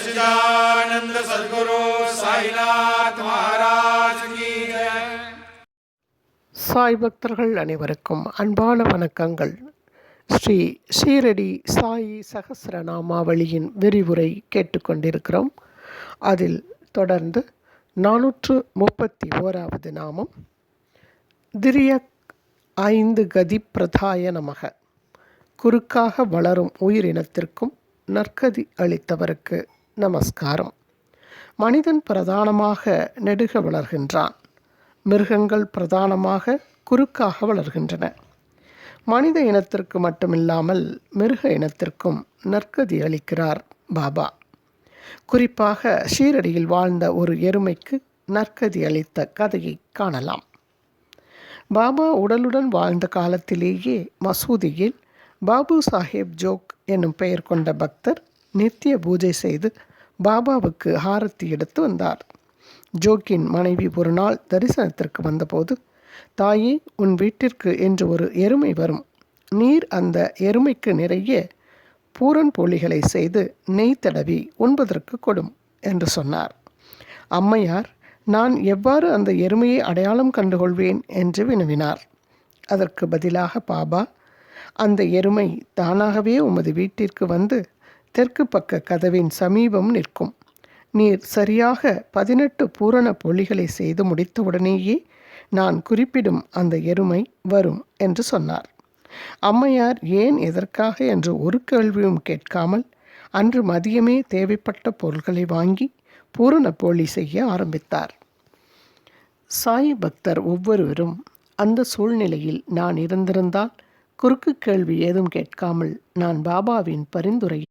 सच्चिदानंद सद्गुरु साईनाथ महाराज की जय. சாய் பக்தர்கள் அனைவருக்கும் அன்பான வணக்கங்கள். ஸ்ரீ ஷீரடி சாயி சகஸ்ரநாமாவளியின் விரிவுரை கேட்டுக்கொண்டிருக்கிறோம். அதில் தொடர்ந்து 431வது நாமம் திரியக் 5 கதி பிரதாய நமக. குறுக்காக வளரும் உயிரினத்திற்கும் நற்கதி அளித்தவருக்கு நமஸ்காரம். மனிதன் பிரதானமாக நெடுக வளர்கின்றான். மிருகங்கள் பிரதானமாக குறுக்காக வளர்கின்றன. மனித இனத்திற்கு மட்டுமில்லாமல் மிருக இனத்திற்கும் நற்கதி அளிக்கிறார் பாபா. குறிப்பாக ஷீரடியில் வாழ்ந்த ஒரு எருமைக்கு நற்கதி அளித்த கதையை காணலாம். பாபா உடலுடன் வாழ்ந்த காலத்திலேயே மசூதியில் பாபு சாஹேப் ஜோக் என்னும் பெயர் கொண்ட பக்தர் நித்திய பூஜை செய்து பாபாவுக்கு ஹாரத்தி எடுத்து வந்தார். ஜோக்கின் மனைவி ஒரு நாள் தரிசனத்திற்கு வந்தபோது, தாயே, உன் வீட்டிற்கு என்று ஒரு எருமை வரும். நீர் அந்த எருமைக்கு நிறைய பூரன் போலிகளை செய்து நெய் தடவி உண்பதற்கு கொடும் என்று சொன்னார். அம்மையார், நான் எவ்வாறு அந்த எருமையை அடையாளம் கண்டுகொள்வேன் என்று வினவினார். அதற்கு பதிலாக பாபா, அந்த எருமை தானாகவே உமது வீட்டிற்கு வந்து தெற்கு பக்க கதவின் சமீபம் நிற்கும். நீர் சரியாக 18 பூரண பொலிகளை செய்து முடித்தவுடனேயே நான் குறிப்பிடும் அந்த எருமை வரும் என்று சொன்னார். அம்மையார் ஏன் எதற்காக என்று ஒரு கேள்வியும் கேட்காமல் அன்று மதியமே தேவைப்பட்ட பொருள்களை வாங்கி பூரண போலி செய்ய ஆரம்பித்தார். சாய் பக்தர் ஒவ்வொருவரும் அந்த சூழ்நிலையில் நான் இருந்திருந்தால் குறுக்கு கேள்வி ஏதும் கேட்காமல் நான் பாபாவின் பரிந்துரை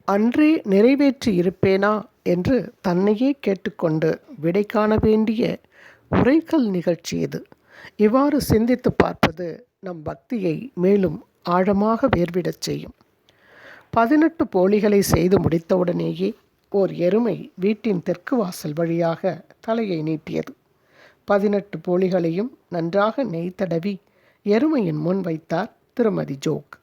அன்றே நிறைவேற்றி இருப்பேனா என்று தன்னையே கேட்டுக்கொண்டு விடை காண வேண்டிய உரைக்கல் நிகழ்ச்சி இது. இவ்வாறு சிந்தித்து பார்ப்பது நம் பக்தியை மேலும் ஆழமாக வேர்விடச் செய்யும். 18 போலிகளை செய்து முடித்தவுடனேயே ஓர் எருமை வீட்டின் தெற்கு வாசல் வழியாக தலையை நீட்டியது. 18 போலிகளையும் நன்றாக நெய் தடவி எருமையின் முன் வைத்தார் திருமதி ஜோக்.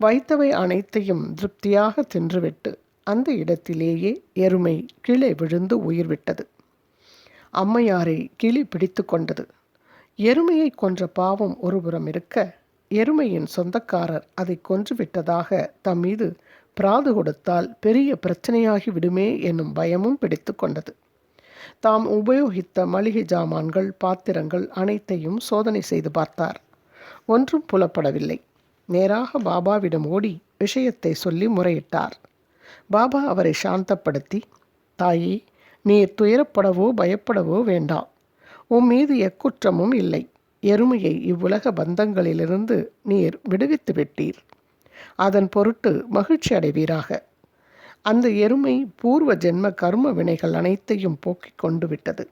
வைத்தவை அனைத்தையும் திருப்தியாக தின்றுவிட்டு அந்த இடத்திலேயே எருமை கீழே விழுந்து உயிர் விட்டது. அம்மையாரை கிளி பிடித்து கொண்டது. எருமையை கொன்ற பாவம் ஒருபுறம் இருக்க, எருமையின் சொந்தக்காரர் அதை கொன்றுவிட்டதாக தம் மீது பிராது கொடுத்தால் பெரிய பிரச்சனையாகி விடுமே என்னும் பயமும் பிடித்து கொண்டது. தாம் உபயோகித்த மளிகை ஜாமான்கள், பாத்திரங்கள் அனைத்தையும் சோதனை செய்து பார்த்தார். ஒன்றும் புலப்படவில்லை. நேராக பாபாவிடம் ஓடி விஷயத்தை சொல்லி முறையிட்டார். பாபா அவரை சாந்தப்படுத்தி, தாயே, நீர் துயரப்படவோ பயப்படவோ வேண்டாம். உன் மீது எக்குற்றமும் இல்லை. எருமையை இவ்வுலக பந்தங்களிலிருந்து நீர் விடுவித்து விட்டீர். அதன் பொருட்டு மகிழ்ச்சி அடைவீராக. அந்த எருமை பூர்வ ஜென்ம கர்ம வினைகள் அனைத்தையும் போக்கிக் கொண்டு விட்டது.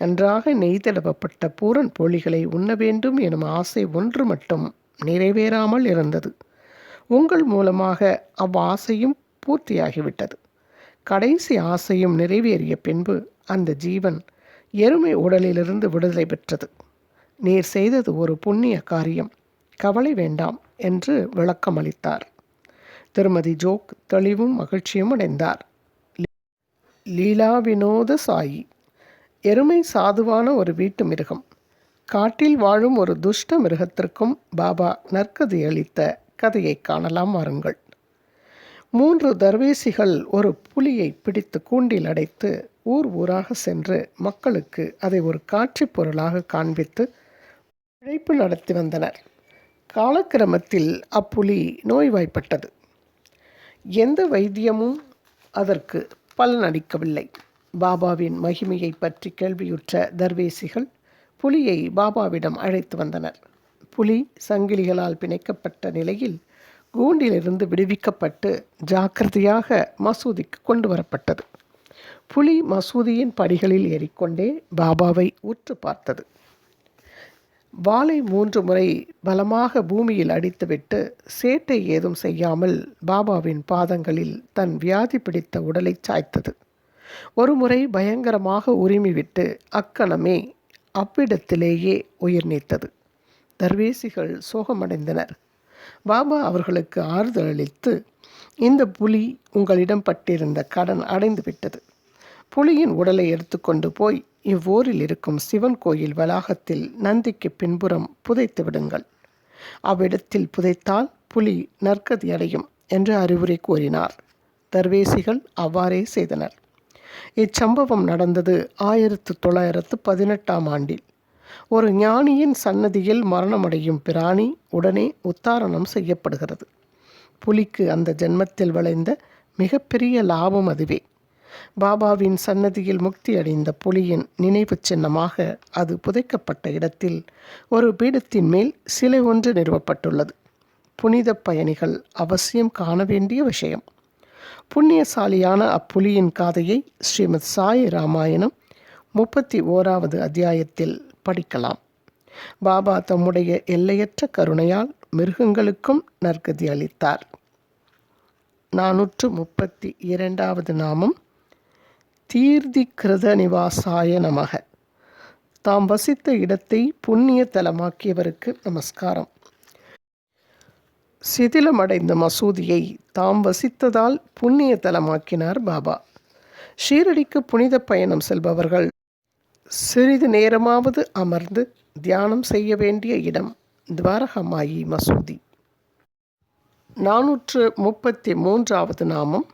நன்றாக நெய்தடவப்பட்ட பூரன் போலிகளை உண்ண வேண்டும் எனும் ஆசை ஒன்று மட்டும் நிறைவேறாமல் இருந்தது. உங்கள் மூலமாக அவ்வாசையும் பூர்த்தியாகிவிட்டது. கடைசி ஆசையும் நிறைவேறிய பின்பு அந்த ஜீவன் எருமை உடலிலிருந்து விடுதலை பெற்றது. நீர் செய்தது ஒரு புண்ணிய காரியம், கவலை வேண்டாம் என்று விளக்கமளித்தார். திருமதி ஜோக் தெளிவும் மகிழ்ச்சியும் அடைந்தார். லீலா வினோத சாயி. எருமை சாதுவான ஒரு வீட்டு மிருகம். காட்டில் வாழும் ஒரு துஷ்ட மிருகத்திற்கும் பாபா நற்கதி அளித்த கதையை காணலாம் வாருங்கள். 3 தர்வேசிகள் ஒரு புலியை பிடித்து கூண்டில் அடைத்து ஊர் ஊராக சென்று மக்களுக்கு அதை ஒரு காட்சி பொருளாக காண்பித்து உழைப்பு நடத்தி வந்தனர். காலக்கிரமத்தில் அப்புலி நோய்வாய்ப்பட்டது. எந்த வைத்தியமும் அதற்கு பலனளிக்கவில்லை. பாபாவின் மகிமையை பற்றி கேள்வியுற்ற தர்வேசிகள் புலியை பாபாவிடம் அழைத்து வந்தனர். புலி சங்கிலிகளால் பிணைக்கப்பட்ட நிலையில் கூண்டிலிருந்து விடுவிக்கப்பட்டு ஜாக்கிரதையாக மசூதிக்கு கொண்டு வரப்பட்டது. புலி மசூதியின் படிகளில் ஏறிக்கொண்டே பாபாவை உற்று பார்த்தது. வாளை 3 முறை பலமாக பூமியில் அடித்துவிட்டு சேட்டை ஏதும் செய்யாமல் பாபாவின் பாதங்களில் தன் வியாதி பிடித்த உடலை சாய்த்தது. ஒரு முறை பயங்கரமாக உரிமிவிட்டு அக்கணமே அவ்விடத்திலேயே உயிர் நீத்தது. தர்வேசிகள் சோகமடைந்தனர். பாபா அவர்களுக்கு ஆறுதல் அளித்து, இந்த புலி உங்களிடம் பட்டிருந்த கடன் அடைந்து விட்டது. புலியின் உடலை எடுத்துக்கொண்டு போய் இவ்வூரில் இருக்கும் சிவன் கோயில் வளாகத்தில் நந்திக்கு பின்புறம் புதைத்து விடுங்கள். அவ்விடத்தில் புதைத்தால் புலி நற்கதி அடையும் என்று அறிவுரை கூறினார். தர்வேசிகள் அவ்வாறே செய்தனர். இச்சம்பவம் நடந்தது 1918 ஆண்டில். ஒரு ஞானியின் சன்னதியில் மரணமடையும் பிராணி உடனே உத்தாரணம் செய்யப்படுகிறது. புலிக்கு அந்த ஜென்மத்தில் விளைந்த மிகப்பெரிய லாபம் அதுவே. பாபாவின் சன்னதியில் முக்தி அடைந்த புலியின் நினைவு சின்னமாக அது புதைக்கப்பட்ட இடத்தில் ஒரு பீடத்தின் மேல் சிலை ஒன்று நிறுவப்பட்டுள்ளது. புனித பயணிகள் அவசியம் காண வேண்டிய விஷயம். புண்ணியசாலியான அப்புலியின் காதையை ஸ்ரீமத் சாய் ராமாயணம் 31வது அத்தியாயத்தில் படிக்கலாம். பாபா தம்முடைய எல்லையற்ற கருணையால் மிருகங்களுக்கும் நற்கதி அளித்தார். 432வது நாமம் தீர்தி கிருத நிவாசாய நமக. தாம் வசித்த இடத்தை புண்ணிய தலமாக்கியவருக்கு நமஸ்காரம். சிதிலமடைந்த மசூதியை தாம் வசித்ததால் புண்ணிய தலமாக்கினார் பாபா. ஷீரடிக்கு புனித பயணம் செல்பவர்கள் சிறிது நேரமாவது அமர்ந்து தியானம் செய்ய வேண்டிய இடம் துவாரகமாயி மசூதி. 433வது நாமம்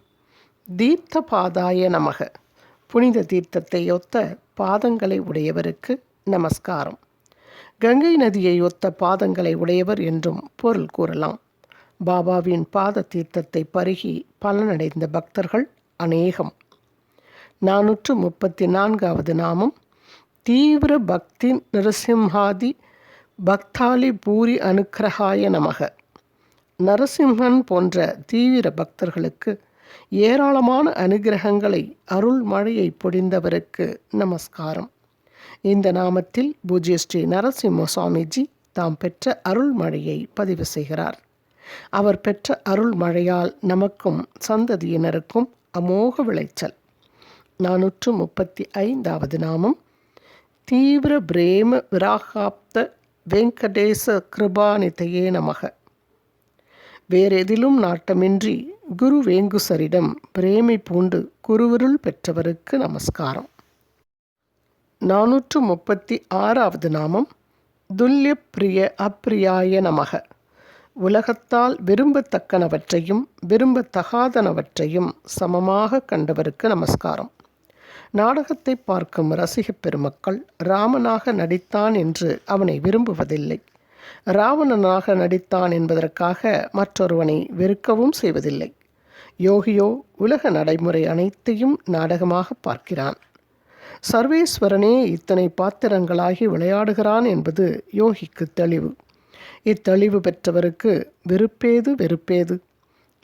தீர்த்த பாதாய நமக. புனித தீர்த்தத்தை ஒத்த பாதங்களை உடையவருக்கு நமஸ்காரம். கங்கை நதியை ஒத்த பாதங்களை உடையவர் என்றும் பொருள் கூறலாம். பாபாவின் பாத தீர்த்தத்தை பருகி பலனடைந்த பக்தர்கள் அநேகம். 434வது நாமம் தீவிர பக்தி நரசிம்ஹாதி பக்தாலி பூரி அனுக்கிரகாய நமக. நரசிம்மன் போன்ற தீவிர பக்தர்களுக்கு ஏராளமான அனுகிரகங்களை அருள் மழையை பொழிந்தவருக்கு நமஸ்காரம். இந்த நாமத்தில் பூஜ்ய ஸ்ரீ நரசிம்ம சுவாமிஜி தாம் பெற்ற அருள் மழையை பதிவு செய்கிறார். அவர் பெற்ற அருள் மழையால் நமக்கும் சந்ததியினருக்கும் அமோக விளைச்சல். 435வது நாமம் தீவிர பிரேம விராகாப்த வெங்கடேச கிருபாநிதையே நமக. வேறெதிலும் நாட்டமின்றி குரு வேங்குசரிடம் பிரேமை பூண்டு குருவருள் பெற்றவருக்கு நமஸ்காரம். 436வது நாமம் துல்லிய பிரிய அப்பிரியாய நமக. உலகத்தால் விரும்பத்தக்கனவற்றையும் விரும்பத்தகாதனவற்றையும் சமமாக கண்டவருக்கு நமஸ்காரம். நாடகத்தை பார்க்கும் ரசிகப் பெருமக்கள் ராமனாக நடித்தான் என்று அவனை விரும்புவதில்லை. ராவணனாக நடித்தான் என்பதற்காக மற்றொருவனை வெறுக்கவும் செய்வதில்லை. யோகியோ உலக நடைமுறை அனைத்தையும் நாடகமாக பார்க்கிறான். சர்வேஸ்வரனே இத்தனை பாத்திரங்களாகி விளையாடுகிறான் என்பது யோகிக்கு தெளிவு. இத்தெளிவு பெற்றவருக்கு வெறுப்பேது வெறுப்பேது.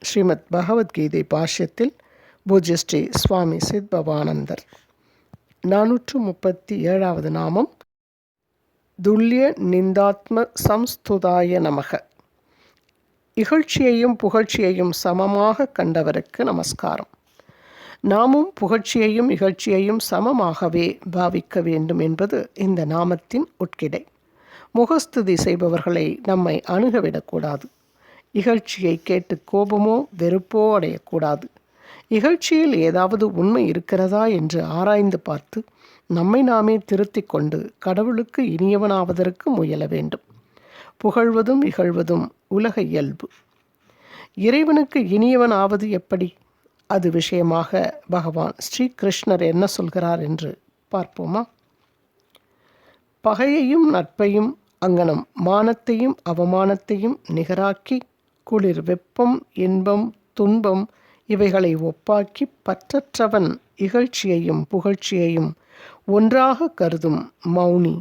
ஸ்ரீமத் பகவத்கீதை பாஷ்யத்தில் பூஜ்ய ஸ்ரீ சுவாமி சித்பவானந்தர். 437வது நாமம் துல்லிய நிந்தாத்ம சம்ஸ்துதாய நமக. இகழ்ச்சியையும் புகழ்ச்சியையும் சமமாக கண்டவருக்கு நமஸ்காரம். நாமும் புகழ்ச்சியையும் இகழ்ச்சியையும் சமமாகவே பாவிக்க வேண்டும் என்பது இந்த நாமத்தின் உட்கிடை. முகஸ்துதி செய்பவர்களை நம்மை அணுகவிடக்கூடாது. இகழ்ச்சியை கேட்டு கோபமோ வெறுப்போ அடையக்கூடாது. இகழ்ச்சியில் ஏதாவது உண்மை இருக்கிறதா என்று ஆராய்ந்து பார்த்து நம்மை நாமே திருத்திக் கொண்டு கடவுளுக்கு இனியவனாவதற்கு முயல வேண்டும். புகழ்வதும் இகழ்வதும் உலக இயல்பு. இறைவனுக்கு இனியவன் ஆவது எப்படி? அது விஷயமாக பகவான் ஸ்ரீகிருஷ்ணர் என்ன சொல்கிறார் என்று பார்ப்போமா? பகையையும் நட்பையும் அங்கனம் மானத்தையும் அவமானத்தையும் நிகராக்கி குளிர் வெப்பம் இன்பம் துன்பம் இவைகளை ஒப்பாக்கி பற்றற்றவன் இகழ்ச்சியையும் புகழ்ச்சியையும் ஒன்றாக கருதும் மௌனி,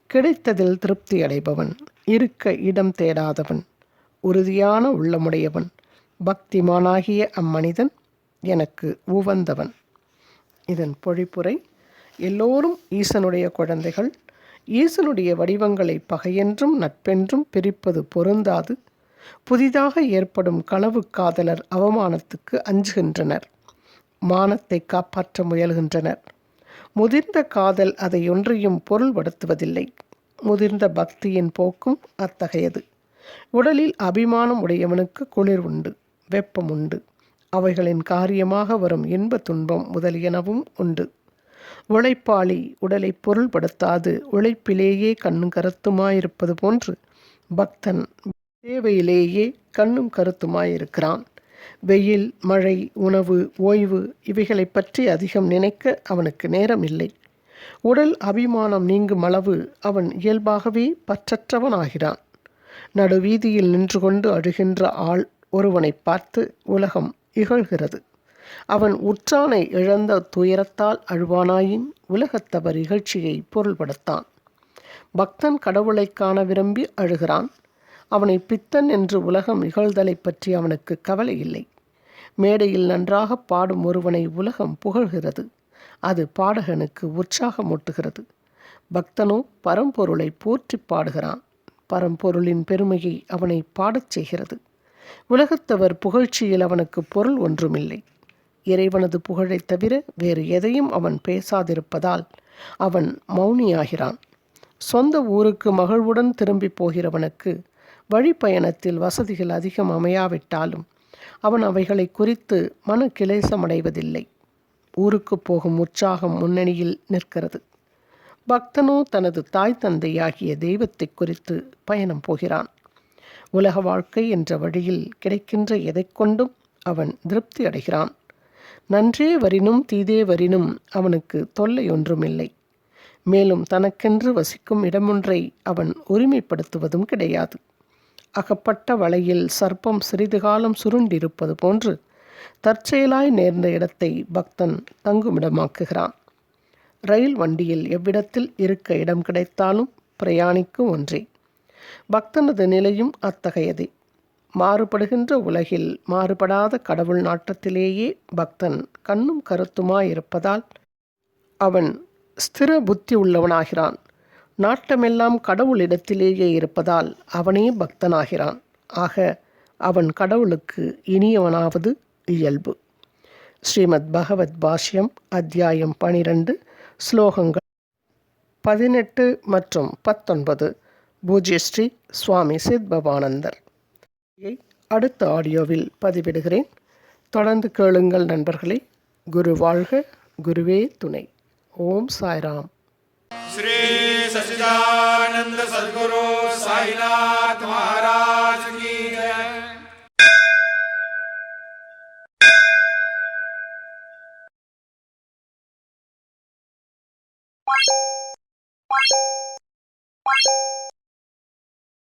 கிடைத்ததில் திருப்தி அடைபவன், இருக்க இடம் தேடாதவன், உறுதியான உள்ளமுடையவன், பக்திமானாகிய அம்மனிதன் எனக்கு உவந்தவன். இதன் பொழிப்புரை: எல்லோரும் ஈசனுடைய குழந்தைகள். ஈசனுடைய வடிவங்களை பகையென்றும் நட்பென்றும் பிரிப்பது பொருந்தாது. புதிதாக ஏற்படும் களவு காதலர் அவமானத்துக்கு அஞ்சுகின்றனர், மானத்தை காப்பாற்ற முயல்கின்றனர். முதிர்ந்த காதல் அதை ஒன்றையும் பொருள்படுத்துவதில்லை. முதிர்ந்த பக்தியின் போக்கும் அத்தகையது. உடலில் அபிமானம் உடையவனுக்கு குளிர் உண்டு, வெப்பம் உண்டு. அவைகளின் காரியமாக வரும் இன்ப துன்பம் முதலியனவும் உண்டு. உழைப்பாளி உடலை பொருள்படுத்தாது உழைப்பிலேயே கண்ணும் கருத்துமாயிருப்பது போன்று பக்தன் தேவையிலேயே கண்ணும் கருத்துமாயிருக்கிறான். வெயில், மழை, உணவு, ஓய்வு இவைகளை பற்றி அதிகம் நினைக்க அவனுக்கு நேரம் இல்லை. உடல் அபிமானம் நீங்கும் அளவு அவன் இயல்பாகவே பற்றற்றவனாகிறான். நடுவீதியில் நின்று கொண்டு அழுகின்ற ஆள் ஒருவனை பார்த்து உலகம் இகழ்கிறது. அவன் உற்றானை இழந்த துயரத்தால் அழுவானாயின் உலகத்தவர் இகழ்ச்சியை பொருள்படுத்தான். பக்தன் கடவுளை காண விரும்பி அழுகிறான். அவனை பித்தன் என்று உலகம் இகழ்தலை பற்றி அவனுக்கு கவலை இல்லை. மேடையில் நன்றாக பாடும் ஒருவனை உலகம் புகழ்கிறது. அது பாடகனுக்கு உற்சாகமூட்டுகிறது. பக்தனோ பரம்பொருளை போற்றி பாடுகிறான். பரம்பொருளின் பெருமையை அவனை பாடச் செய்கிறது. உலகத்தவர் புகழ்ச்சியில் அவனுக்கு பொருள் ஒன்றுமில்லை. இறைவனது புகழைத் தவிர வேறு எதையும் அவன் பேசாதிருப்பதால் அவன் மௌனியாகிறான். சொந்த ஊருக்கு மகிழ்வுடன் திரும்பி போகிறவனுக்கு வழிப்பயணத்தில் வசதிகள் அதிகம் அமையாவிட்டாலும் அவன் அவைகளை குறித்து மன கிளேசமடைவதில்லை. ஊருக்கு போகும் உற்சாகம் முன்னணியில் நிற்கிறது. பக்தனோ தனது தாய் தந்தையாகிய தெய்வத்தை குறித்து பயணம் போகிறான். உலக வாழ்க்கை என்ற வழியில் கிடைக்கின்ற எதை கொண்டும் அவன் திருப்தி அடைகிறான். நன்றே வரினும் தீதே வரினும் அவனுக்கு தொல்லை ஒன்றுமில்லை. மேலும் தனக்கென்று வசிக்கும் இடமொன்றை அவன் உரிமைப்படுத்துவதும் கிடையாது. அகப்பட்ட வலையில் சர்ப்பம் சிறிது காலம் சுருண்டிருப்பது போன்று தற்செயலாய் நேர்ந்த இடத்தை பக்தன் தங்குமிடமாக்குகிறான். ரயில் வண்டியில் எவ்விடத்தில் இருக்க இடம் கிடைத்தாலும் பிரயாணிக்கும் ஒன்றே. பக்தனது நிலையும் அத்தகையதே. மாறுபடுகின்ற உலகில் மாறுபடாத கடவுள் நாட்டத்திலேயே பக்தன் கண்ணும் கருத்துமாயிருப்பதால் அவன் ஸ்திர புத்தி உள்ளவனாகிறான். நாட்டமெல்லாம் கடவுளிடத்திலேயே இருப்பதால் அவனே பக்தனாகிறான். ஆக அவன் கடவுளுக்கு இனியவனாவது இயல்பு. ஸ்ரீமத் பகவத் பாஷ்யம் அத்தியாயம் 12 ஸ்லோகங்கள் 18 மற்றும் 19. பூஜ்ய ஸ்ரீ சுவாமி சித்பவானந்தர். அடுத்த ஆடியோவில் பதிவிடுகிறேன். தொடர்ந்து கேளுங்கள் நண்பர்களே. குரு வாழ்க, குருவே துணை. ஓம் சாய்ராம். श्री सच्चिदानंद सद्गुरु साईनाथ महाराज